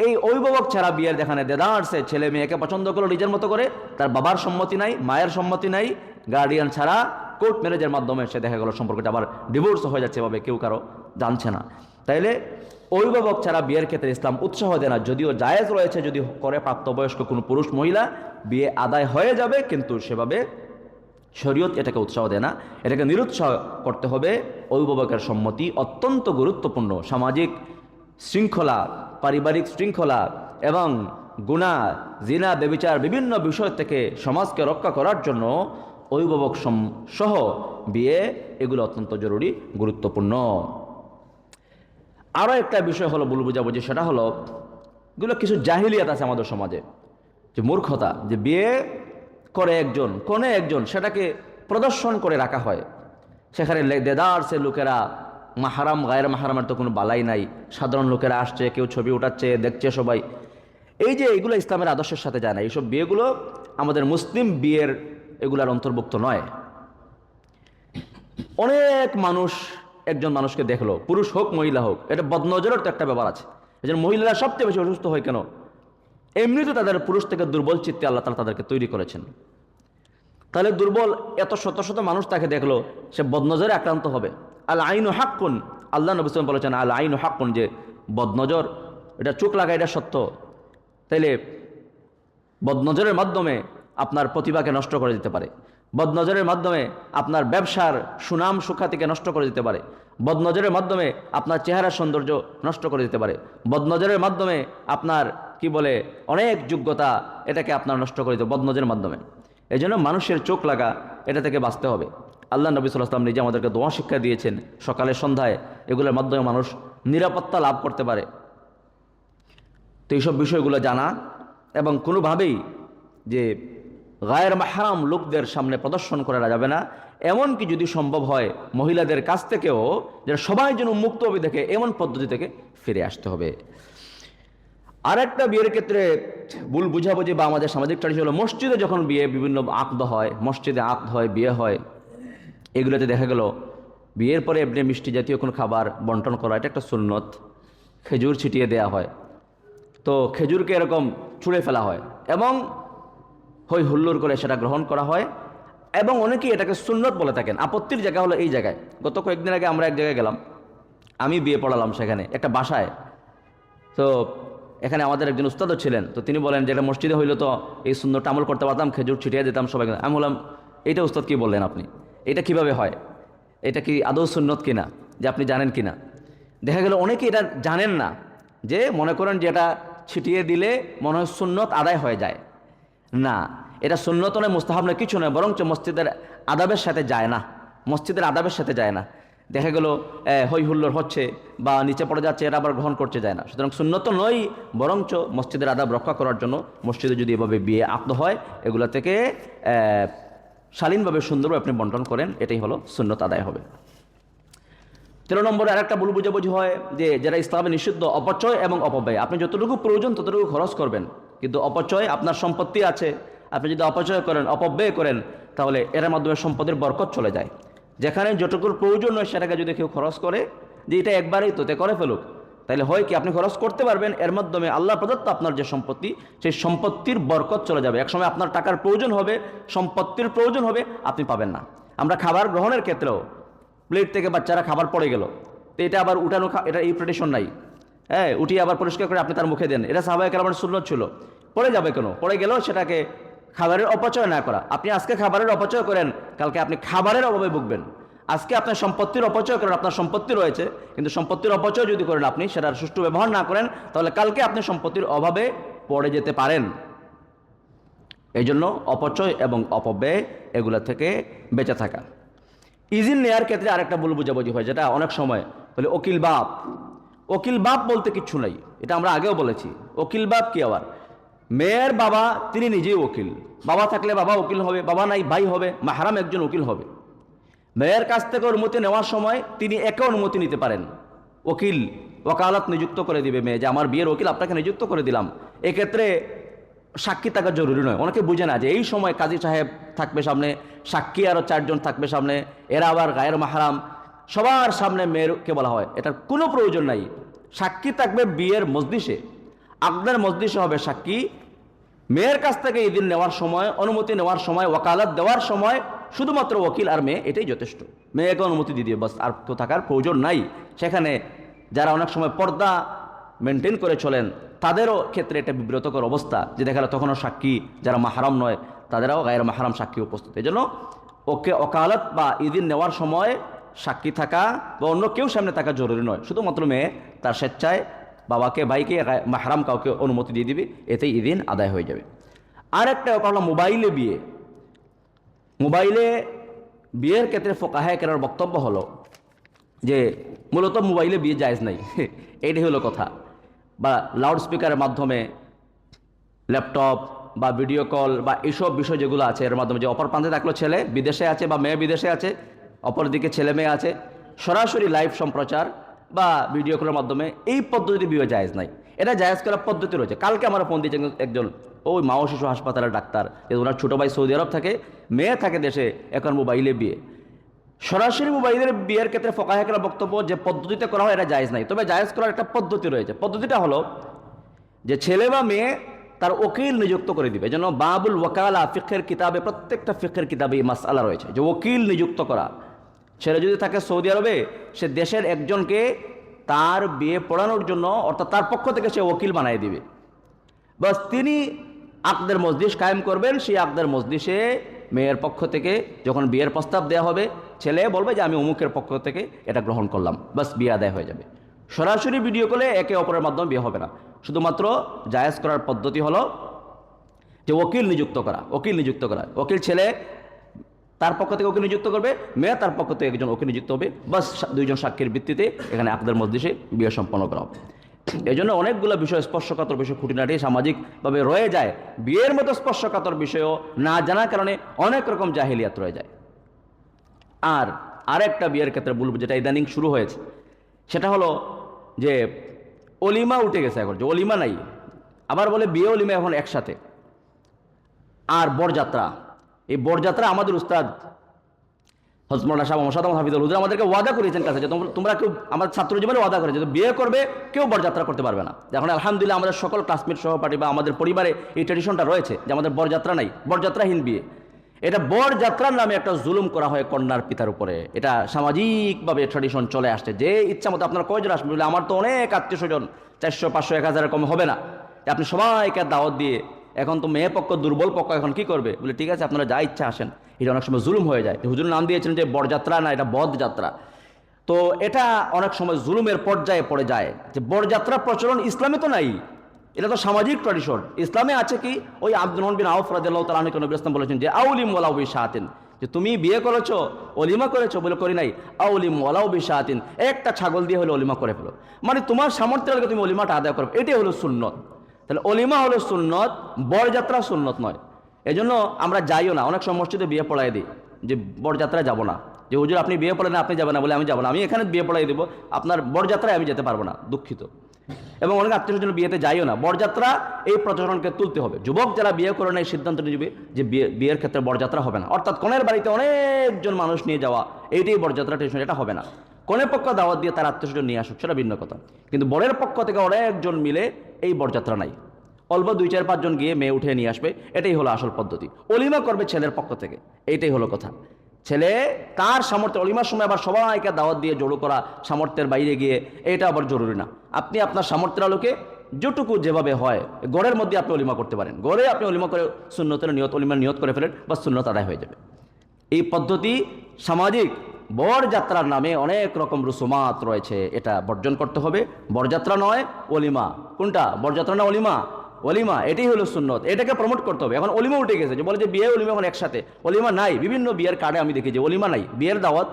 Speaker 1: এই অভিভাবক ছাড়া বিয়ের যেখানে দেদারসে ছেলে মেয়েকে পছন্দ করলো নিজের মতো করে, তার বাবার সম্মতি নাই, মায়ের সম্মতি নাই, গার্ডিয়ান ছাড়া কোর্ট ম্যারেজের মাধ্যমে সে দেখা গেল সম্পর্কটা আবার ডিভোর্স হয়ে যাচ্ছে, এভাবে কেউ কারো জানছে না। তাইলে অভিভাবক ছাড়া বিয়ের ক্ষেত্রে ইসলাম উৎসাহ দেয় না, যদিও জায়েজ রয়েছে যদি করে প্রাপ্তবয়স্ক কোনো পুরুষ মহিলা বিয়ে আদায় হয়ে যাবে, কিন্তু সেভাবে শরীয়ত এটাকে উৎসাহ দেয় না, এটাকে নিরুৎসাহ করতে হবে। অভিভাবকের সম্মতি অত্যন্ত গুরুত্বপূর্ণ। সামাজিক শৃঙ্খলা, পারিবারিক শৃঙ্খলা এবং গুনাহ, জিনা, ব্যভিচার বিভিন্ন বিষয় থেকে সমাজকে রক্ষা করার জন্য অভিভাবক সহ বিয়ে এগুলো অত্যন্ত জরুরি, গুরুত্বপূর্ণ। আরও একটা বিষয় হলো ভুল বুঝাবুঝি, সেটা হলো এগুলো কিছু জাহিলিয়াত আছে আমাদের সমাজে, যে মূর্খতা, যে বিয়ে করে একজন কোনে একজন সেটাকে প্রদর্শন করে রাখা হয়, সেখানে দেদারসে লোকেরা, মাহারাম গায়ের মাহারামের তো কোনো বালাই নাই, সাধারণ লোকেরা আসছে, কেউ ছবি উঠাচ্ছে, দেখছে সবাই। এই যে এগুলো ইসলামের আদর্শের সাথে যায় না, এইসব বিয়েগুলো আমাদের মুসলিম বিয়ের এগুলার অন্তর্ভুক্ত নয়। অনেক মানুষ একজন মানুষকে দেখলো, পুরুষ হোক মহিলা হোক, এটা বদনজরের তো একটা ব্যাপার আছে। এই জন্য মহিলারা সবচেয়ে বেশি অসুস্থ হয় কেন? এমনিতে তাদের পুরুষ থেকে দুর্বল চিত্তে আল্লাহ তাআলা তাদেরকে তৈরি করেছেন। তাহলে দুর্বল এত শত শত মানুষ তাকে দেখলো, সে বদনজরে আক্রান্ত হবে। আল আইনু হাক্কুন, আল্লাহ নবী সাল্লাল্লাহু আলাইহি ওয়াসাল্লাম বলেছেন আল আইনু হাক্কুন, যে বদনজর এটা চোখ লাগা, এটা সত্য। তাইলে বদনজরের মাধ্যমে আপনার প্রতিভাকে নষ্ট করে দিতে পারে, বদনজরের মাধ্যমে আপনার ব্যবসার সুনাম সুখ্যাতিকে নষ্ট করে দিতে পারে, বদনজরের মাধ্যমে আপনার চেহারার সৌন্দর্য নষ্ট করে দিতে পারে, বদনজরের মাধ্যমে আপনার কি বলে অনেক যোগ্যতা এটাকে আপনার নষ্ট করে দিতে বদনজরের মাধ্যমে। এই জন্য মানুষের চোখ লাগা এটা থেকে বাঁচতে হবে। আল্লাহ নবী সাল্লাল্লাহু আলাইহি ওয়াসাল্লাম নিজে আমাদেরকে দোয়া শিক্ষা দিয়েছেন, সকালে সন্ধ্যায় এগুলোর মাধ্যমে মানুষ নিরাপত্তা লাভ করতে পারে। তো এইসব বিষয়গুলো জানা এবং কোনোভাবেই যে গায়ের মাহরাম লোকদের সামনে প্রদর্শন করা যাবে না, এমনকি যদি সম্ভব হয় মহিলাদের কাছ থেকেও যেটা সবাই যেন মুক্ত হবে দেখে এমন পদ্ধতি থেকে ফিরে আসতে হবে। আর একটা বিয়ের ক্ষেত্রে ভুল বুঝাবুঝি বা আমাদের সামাজিক ট্র্যাডিশন হলো, মসজিদে যখন বিয়ে বিভিন্ন আকদ হয়, মসজিদে আকদ হয়, বিয়ে হয়, এগুলোতে দেখা গেল বিয়ের পরে এমনি মিষ্টি জাতীয় কোনো খাবার বন্টন করা, এটা একটা সুন্নত। খেজুর ছিটিয়ে দেয়া হয়, তো খেজুরকে এরকম ছুঁড়ে ফেলা হয় এবং হই হুল্লোড় করে সেটা গ্রহণ করা হয়, এবং অনেকেই এটাকে সুন্নত বলে থাকেন। আপত্তির জায়গা হলো এই জায়গায়, গত কয়েকদিন আগে আমরা এক জায়গায় গেলাম, আমি বিয়ে পড়ালাম সেখানে একটা বাসায়। তো এখানে আমাদের একজন উস্তাদও ছিলেন, তো তিনি বলেন যে এটা মসজিদে হইলে তো এই সুন্নতটা আমল করতে পারতাম, খেজুর ছিটিয়ে দিতাম সবাইকে। আমি বললাম এইটা উস্তাদ কি বললেন আপনি, এটা কিভাবে হয়, এটা কি আদৌ সুন্নত কিনা, যে আপনি জানেন কিনা? দেখা গেল অনেকে এটা জানেন না, যে মনে করেন যে এটা ছিটিয়ে দিলে মনে হয় সুন্নত আদায় হয়ে যায়। না, এটা সুন্নত নয়, মুস্তাহাব নয়, কিছু নয়, বরঞ্চ মসজিদের আদাবের সাথে যায় না, মসজিদের আদাবের সাথে যায় না। দেখা গেল হই হুল্লোড় হচ্ছে বা নিচে পড়ে যাচ্ছে, এটা আবার গ্রহণ করতে যায় না। সুতরাং সুন্নত নয়, বরঞ্চ মসজিদের আদাব রক্ষা করার জন্য মসজিদে যদি এভাবে বিয়ে আকদ হয়, এগুলো থেকে শালীনভাবে সুন্দরভাবে আপনি বন্টন করেন, এটাই হলো সুন্নত আদায় হবে। 13 নম্বরে আরেকটা ভুল বুঝাবুঝি হয়, যে যারা ইসলামে নিষিদ্ধ অপচয় এবং অপব্যয়। আপনি যতটুকু প্রয়োজন ততটুকু খরচ করবেন, কিন্তু অপচয়, আপনার সম্পত্তি আছে, আপনি যদি অপচয় করেন, অপব্যয় করেন, তাহলে এর মাধ্যমে সম্পদের বরকত চলে যায়। যেখানে যতটুকুর প্রয়োজন নয় সেটাকে যদি কেউ খরচ করে, যে এটা একবারেই তোতে করে ফেলুক, তাহলে হয় কি আপনি খরচ করতে পারবেন, এর মাধ্যমে আল্লাহ প্রদত্ত আপনার যে সম্পত্তি, সেই সম্পত্তির বরকত চলে যাবে। একসময় আপনার টাকার প্রয়োজন হবে, সম্পত্তির প্রয়োজন হবে, আপনি পাবেন না। আমরা খাবার গ্রহণের ক্ষেত্রেও প্লেট থেকে বাচ্চারা খাবার পড়ে গেল, তো এটা আবার উঠানো, এটা এই ট্রেডিশন নাই, হ্যাঁ, উঠিয়ে আবার পরিষ্কার করে আপনি তার মুখে দেন, এটা সাহাবায়ে কেরামের সুন্নত ছিল। পড়ে যাবে কেন? পড়ে গেল, সেটাকে খাবারের অপচয় না করা। আপনি আজকে খাবারের অপচয় করেন, কালকে আপনি খাবারের অভাবে ভুগবেন। আজকে আপনার সম্পত্তির অপচয় করেন, আপনার সম্পত্তি রয়েছে কিন্তু সম্পত্তির অপচয় যদি করেন আপনি, সেটার সুষ্ঠু ব্যবহার না করেন, তাহলে কালকে আপনি সম্পত্তির অভাবে পড়ে যেতে পারেন। এই জন্য অপচয় এবং অপব্যয় এগুলা থেকে বেঁচে থাকা। ইজিন নেয়ার ক্ষেত্রে আরেকটা ভুল বুঝাবুঝি হয়, যেটা অনেক সময় বলে ওকিল বাপ। ওকিল বাপ বলতে কিচ্ছু নাই, এটা আমরা আগেও বলেছি। ওকিল বাপ কি আবার? মেয়ের বাবা তিনি নিজেই ওকিল, বাবা থাকলে বাবা উকিল হবে, বাবা নাই ভাই হবে, মাহরাম একজন উকিল হবে। মেয়ের কাছ থেকে অনুমতি নেওয়ার সময় তিনি একে অনুমতি নিতে পারেন, ওকিল ওকালত নিযুক্ত করে দিবে মেয়ে যে আমার বিয়ের ওকিল আপনাকে নিযুক্ত করে দিলাম। এক্ষেত্রে সাক্ষী থাকা জরুরি নয়। অনেকে বুঝে না যে এই সময় কাজী সাহেব থাকবে সামনে, সাক্ষী আরও 4 জন থাকবে সামনে, এরা আবার গায়ের মাহরাম, সবার সামনে মেয়েরকে বলা হয়, এটার কোনো প্রয়োজন নাই। সাক্ষী থাকবে বিয়ের মজলিসে, আপনার মজলিসে হবে সাক্ষী। মেয়ের কাছ থেকে ঈদিন নেওয়ার সময়, অনুমতি নেওয়ার সময়, ওকালত দেওয়ার সময় শুধুমাত্র ওকিল আর মেয়ে, এটাই যথেষ্ট। মেয়েকে অনুমতি দিয়ে দিবে বাস, আর কেউ থাকার প্রয়োজন নাই সেখানে। যারা অনেক সময় পর্দা মেনটেন করে চলেন তাদেরও ক্ষেত্রে এটা বিব্রতকর অবস্থা, যে দেখা গেল তখনও সাক্ষী যারা মাহরাম নয় তাদেরও গায়ের মাহরাম সাক্ষী উপস্থিত। এই জন্য ওকালত বা ঈদিন নেওয়ার সময় সাক্ষী থাকা বা অন্য কেউ সামনে থাকা জরুরি নয়, শুধুমাত্র মেয়ে তার স্বেচ্ছায় বাবাকে ভাইকে মাহরাম কাউকে অনুমতি দিয়ে দিবি, এতেই ঈদিন আদায় হয়ে যাবে। আর একটা হলো মোবাইলে বিয়ে। মোবাইলে বিয়ের ক্ষেত্রে ফোকাহে কেরার বক্তব্য হলো যে মূলত মোবাইলে বিয়ে জায়েজ নাই এইটাই হলো কথা। বা লাউডস্পিকারের মাধ্যমে, ল্যাপটপ বা ভিডিও কল বা এইসব বিষয় যেগুলো আছে এর মাধ্যমে, যে অপর প্রান্তে থাকলো ছেলে বিদেশে আছে বা মেয়ে বিদেশে আছে, অপরদিকে ছেলে মেয়ে আছে, সরাসরি লাইভ সম্প্রচার বা ভিডিও কলের মাধ্যমে এই পদ্ধতিতে বিয়ে জায়েজ নাই। এটা জায়েজ করার পদ্ধতি রয়েছে। কালকে আমার ফোন দিয়েছে একজন ওই মা ও শিশু হাসপাতালের ডাক্তার, যে ওনার ছোটো ভাই সৌদি আরব থাকে, মেয়ে থাকে দেশে, এখন মোবাইলে বিয়ে। সরাসরি মোবাইলের বিয়ের ক্ষেত্রে ফোকাহে কেরামের বক্তব্য যে পদ্ধতিতে করা হয় এটা জায়েজ নাই, তবে জায়েজ করার একটা পদ্ধতি রয়েছে। পদ্ধতিটা হলো যে ছেলে বা মেয়ে তার ওকিল নিযুক্ত করে দিবে। যেন বাবুল ওয়াকালা ফিকহের কিতাবে, প্রত্যেকটা ফিকহের কিতাবে এই মাসআলা রয়েছে যে ওকিল নিযুক্ত করা। ছেলে যদি থাকে সৌদি আরবে, সে দেশের একজনকে তার বিয়ে পড়ানোর জন্য, অর্থাৎ তার পক্ষ থেকে সে ওকিল বানিয়ে দিবে। বাস তিনি আকদের মজলিস কায়েম করবেন, সেই আকদের মজলিসে মেয়ের পক্ষ থেকে যখন বিয়ের প্রস্তাব দেওয়া হবে, ছেলে বলবে যে আমি অমুকের পক্ষ থেকে এটা গ্রহণ করলাম, বাস বিয়ে আদায় হয়ে যাবে। সরাসরি ভিডিও কলে একে অপরের মাধ্যমে বিয়ে হবে না। শুধুমাত্র জায়েজ করার পদ্ধতি হলো যে ওকিল নিযুক্ত করা। ওকিল নিযুক্ত করা, ওকিল ছেলে তার পক্ষ থেকে ওকিল নিযুক্ত করবে, মেয়ে তার পক্ষ থেকে একজন ওকিল নিযুক্ত হবে, বাস 2 জন সাক্ষীর ভিত্তিতে এখানে আকদের মজলিসে বিয়ে সম্পন্ন করা হবে। এই জন্য অনেকগুলো বিষয়, স্পর্শকাতর বিষয় খুঁটিনাটি সামাজিকভাবে রয়ে যায়। বিয়ের মতো স্পর্শকাতর বিষয়ও না জানার কারণে অনেক রকম জাহিলিয়াত রয়ে যায়। আর আরেকটা বিয়ের ক্ষেত্রে বলবো, যেটা ইদানিং শুরু হয়েছে, সেটা হলো যে অলিমা উঠে গেছে এখন, যে অলিমা নাই, আবার বলে বিয়ে অলিমা এখন একসাথে। আর বরযাত্রা, এই বরযাত্রা আমাদের উস্তাদ হযরত মাওলানা শাহ মোহাম্মদ সাদ্দাম হাফিজুল হুজুর আমাদেরকে ওয়াদা করেছেন কাছে, যে তোমরা কেউ, আমাদের ছাত্র জীবনে ওয়াদা করেছে যে বিয়ে করবে কেউ বরযাত্রা করতে পারবে না। এখন আলহামদুলিল্লাহ আমাদের সকল ক্লাসমেট সহপাঠী বা আমাদের পরিবারে এই ট্রেডিশনটা রয়েছে যে আমাদের বরযাত্রা নাই, বরযাত্রাহীন বিয়ে। এটা বরযাত্রার নামে একটা জুলুম করা হয় কন্যার পিতার উপরে। এটা সামাজিকভাবে ট্রেডিশন চলে আসছে, যে ইচ্ছা মতো আপনার কয়জন আসবেন বলে, আমার তো অনেক আত্মীয় স্বজন 400, 500, 1000 কম হবে না, আপনি সবাইকে দাওয়াত দিয়ে, এখন তো মেয়ে পক্ষ দুর্বল পক্ষ, এখন কি করবে বলে, ঠিক আছে আপনারা যা ইচ্ছা আসেন। এটা অনেক সময় জুলুম হয়ে যায়। হুজুর নাম দিয়েছেন যে বরযাত্রা, না এটা বদযাত্রা। তো এটা অনেক সময় জুলুমের পর্যায়ে পড়ে যায়, যে বরযাত্রা প্রচলন ইসলামে তো নাই, এটা তো সামাজিক ট্র্যাডিশন। ইসলামে আছে কি, ওই আব্দুর রহমান বিন আউফ রাদিয়াল্লাহু তাআলা আনহু নবী ইসলাম বলেছেন যে আউলিম ওয়ালাউ বিশাতিন, যে তুমি বিয়ে করেছো, অলিমা করেছো বলে, করি নাই, আউলিম ওয়ালাউ বিশাতিন, একটা ছাগল দিয়ে হলো অলিমা করে ফেলো, মানে তোমার সামর্থ্যের আগে তুমি অলিমাটা আদায় করবে, এটাই হলো সুন্নত। তাহলে অলিমা হলো সুন্নত, বরযাত্রা সুন্নত নয়। এজন্য আমরা যাইও না, অনেক সময় মসজিদে বিয়ে পড়াই দিই যে বরযাত্রায় যাব না, যে হুজুর আপনি বিয়ে পড়েন আপনি যাবেন না বলে আমি যাবো না, আমি এখানে বিয়ে পড়াই দেবো, আপনার বরযাত্রায় আমি যেতে পারবো না, দুঃখিত। এবং অনেক আত্মীয় জন্য বিয়েতে যাইও না। বরযাত্রা এই প্রচলনকে তুলতে হবে। যুবক যারা বিয়ে করে না এই সিদ্ধান্ত নিবে যে বিয়ের ক্ষেত্রে বরযাত্রা হবে না, অর্থাৎ কনের বাড়িতে অনেকজন মানুষ নিয়ে যাওয়া, এইটাই বরযাত্রা টেনশন, এটা হবে না। কনের পক্ষ দাওয়াত দিয়ে তার আত্মীয় স্বজন নিয়ে আসুক, সেটা ভিন্ন কথা, কিন্তু বরের পক্ষ থেকে অনেকজন মিলে এই বরযাত্রা নাই, অল্প 2, 4, 5 জন গিয়ে মেয়ে উঠে নিয়ে আসবে, এটাই হলো আসল পদ্ধতি। অলিমা করবে ছেলের পক্ষ থেকে, এইটাই হলো কথা। ছেলে তার সামর্থ্য, অলিমার সময় আবার সবাইকে দাওয়াত দিয়ে জড়ো করা, সামর্থ্যের বাইরে গিয়ে, এটা আবার জরুরি না। আপনি আপনার সামর্থ্যের আলোকে যেটুকু যেভাবে হয়, গড়ের মধ্যে আপনি অলিমা করতে পারেন, গড়ে আপনি অলিমা করে সুন্নতের নিয়ত, অলিমার নিয়ত করে ফেলেন, বা সুন্নত আদায় হয়ে যাবে। এই পদ্ধতি সামাজিক বরযাত্রার নামে অনেক রকম রুসুমাত রয়েছে, এটা বর্জন করতে হবে। বরযাত্রা নয় অলিমা। কোনটা? বরযাত্রা না অলিমা? অলিমা, এটাই হলো সুন্নত, এটাকে প্রমোট করতে হবে। এখন অলিমা উঠে গেছে, যে বলে যে বিয়ে অলিমা এখন একসাথে। অলিমা নাই, বিভিন্ন বিয়ের কার্ডে আমি দেখি যে অলিমা নাই, বিয়ের দাওয়াত,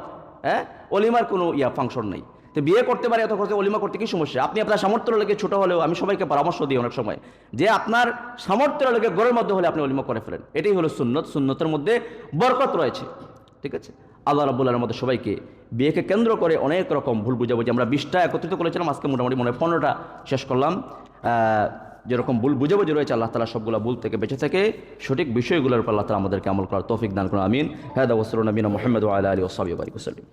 Speaker 1: হ্যাঁ, অলিমার কোনো ফাংশন নাই। তো বিয়ে করতে পারে এত করতে, অলিমা করতে কি সমস্যা? আপনি আপনার সামর্থ্য লেগে ছোট হলেও, আমি সবাইকে পরামর্শ দিই অনেক সময়, যে আপনার সামর্থ্য লেগে ঘরের মধ্যে হলে আপনি অলিমা করে ফেলেন, এটাই হলো সুন্নত। সুন্নতের মধ্যে বরকত রয়েছে, ঠিক আছে? আল্লাহ রাব্বুল আলামিনের মধ্যে সবাইকে বিয়েকে কেন্দ্র করে অনেক রকম ভুল বুঝাবুঝি, আমরা 20টা একত্রিত করেছিলাম, আজকে মোটামুটি মনে হয় 15টা শেষ করলাম। যেরকম ভুল বুঝাবুঝি রয়েছে, আল্লাহ তাআলা সবগুলো ভুল থেকে বেঁচে থেকে সঠিক বিষয়গুলোর উপর আল্লাহ তাআলা আমাদেরকে আমল করার তৌফিক দান করুন, আমিন। হাদা ওয়া সাল্লাল্লাহু আলা নবিয়িনা মুহাম্মদ ওয়া আলা আলিহি ওয়া সাহবিহি ওয়া বারিক ওয়া সাল্লাম।